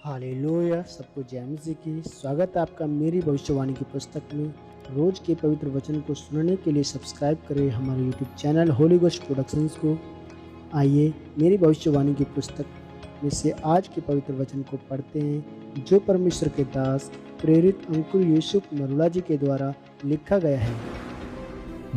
Hallelujah. सबको जय मसीह की। स्वागत है आपका मेरी भविष्यवाणी की पुस्तक में। रोज के पवित्र वचन को सुनने के लिए सब्सक्राइब करें हमारे YouTube channel Holi ghost productions को। आइए मेरी भविष्यवाणी की पुस्तक में से आज के पवित्र वचन को पढ़ते हैं, जो परमेश्वर के दास प्रेरित अंकुर यूसुफ नरूला जी के द्वारा लिखा गया है।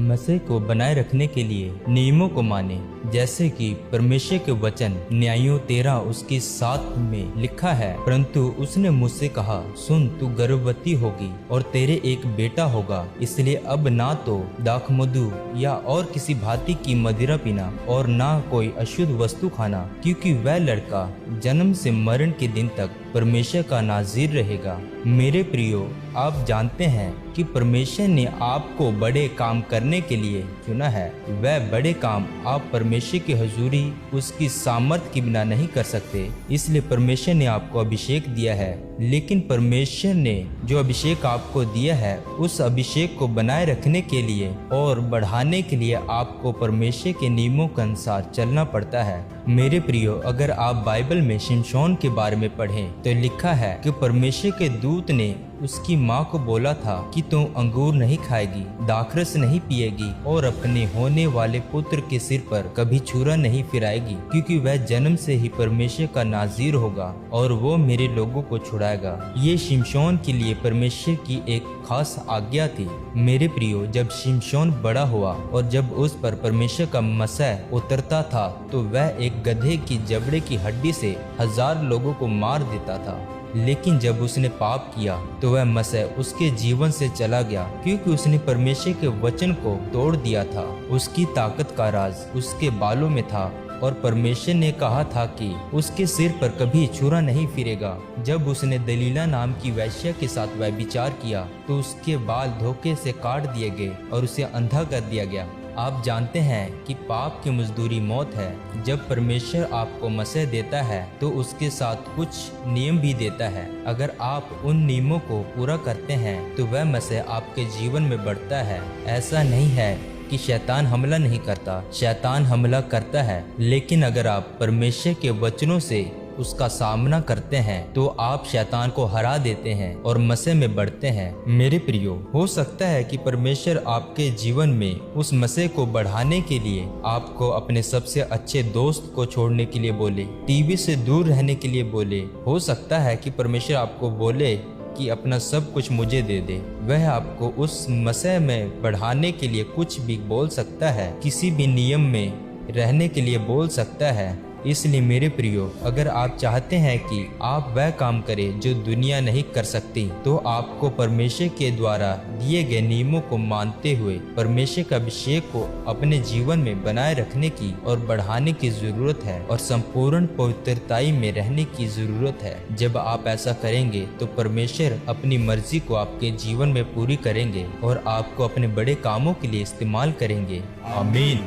मसीह को बनाए रखने के लिए नियमों को माने, जैसे कि परमेश्वर के वचन न्यायों 13 उसकी 7 में लिखा है। परंतु उसने मुझसे कहा, सुन, तू गर्भवती होगी और तेरे एक बेटा होगा, इसलिए अब ना तो दाखमधु या और किसी भांति की मदिरा पीना और ना कोई अशुद्ध वस्तु खाना, क्योंकि वह लड़का जन्म से मरण के दिन तक परमेश्वर का नाज़ीर रहेगा। मेरे प्रियो, आप जानते हैं कि परमेश्वर ने आपको बड़े काम करने के लिए चुना है। वह बड़े काम आप परमेश्वर की हजूरी उसकी सामर्थ के बिना नहीं कर सकते, इसलिए परमेश्वर ने आपको अभिषेक दिया है। लेकिन परमेश्वर ने जो अभिषेक आपको दिया है, उस अभिषेक को बनाए रखने के लिए और बढ़ाने के लिए आपको परमेश्वर के नियमों के अनुसार चलना पड़ता है। मेरे प्रियो, अगर आप बाइबल में शिमशोन के बारे में पढ़ें तो लिखा है कि परमेश्वर के दूत ने उसकी माँ को बोला था कि तुम अंगूर नहीं खाएगी, दाखरस नहीं पिएगी और अपने होने वाले पुत्र के सिर पर कभी छुरा नहीं फिराएगी, क्योंकि वह जन्म से ही परमेश्वर का नाज़ीर होगा और वो मेरे लोगों को छुड़ाएगा। ये शिमशोन के लिए परमेश्वर की एक खास आज्ञा थी। मेरे प्रियो, जब शिमशोन बड़ा हुआ और जब उस पर परमेश्वर का मसह उतरता था तो वह एक गधे की जबड़े की हड्डी से 1000 लोगों को मार देता था। लेकिन जब उसने पाप किया तो वह मसीह उसके जीवन से चला गया, क्योंकि उसने परमेश्वर के वचन को तोड़ दिया था। उसकी ताकत का राज उसके बालों में था और परमेश्वर ने कहा था कि उसके सिर पर कभी छुरा नहीं फिरेगा। जब उसने दलीला नाम की वैश्या के साथ व्यभिचार किया तो उसके बाल धोखे से काट दिए गए और उसे अंधा कर दिया गया। आप जानते हैं कि पाप की मजदूरी मौत है। जब परमेश्वर आपको मसीह देता है तो उसके साथ कुछ नियम भी देता है। अगर आप उन नियमों को पूरा करते हैं तो वह मसीह आपके जीवन में बढ़ता है। ऐसा नहीं है कि शैतान हमला नहीं करता, शैतान हमला करता है, लेकिन अगर आप परमेश्वर के वचनों से उसका सामना करते हैं तो आप शैतान को हरा देते हैं और मसीह में बढ़ते हैं। मेरे प्रियो, हो सकता है कि परमेश्वर आपके जीवन में उस मसीह को बढ़ाने के लिए आपको अपने सबसे अच्छे दोस्त को छोड़ने के लिए बोले, टीवी से दूर रहने के लिए बोले। हो सकता है कि परमेश्वर आपको बोले कि अपना सब कुछ मुझे दे दे। वह आपको उस मसीह में बढ़ाने के लिए कुछ भी बोल सकता है, किसी भी नियम में रहने के लिए बोल सकता है। इसलिए मेरे प्रियो, अगर आप चाहते हैं कि आप वह काम करें जो दुनिया नहीं कर सकती, तो आपको परमेश्वर के द्वारा दिए गए नियमों को मानते हुए परमेश्वर का अभिषेक को अपने जीवन में बनाए रखने की और बढ़ाने की जरूरत है और संपूर्ण पवित्रताई में रहने की जरूरत है। जब आप ऐसा करेंगे तो परमेश्वर अपनी मर्जी को आपके जीवन में पूरी करेंगे और आपको अपने बड़े कामों के लिए इस्तेमाल करेंगे। आमीन।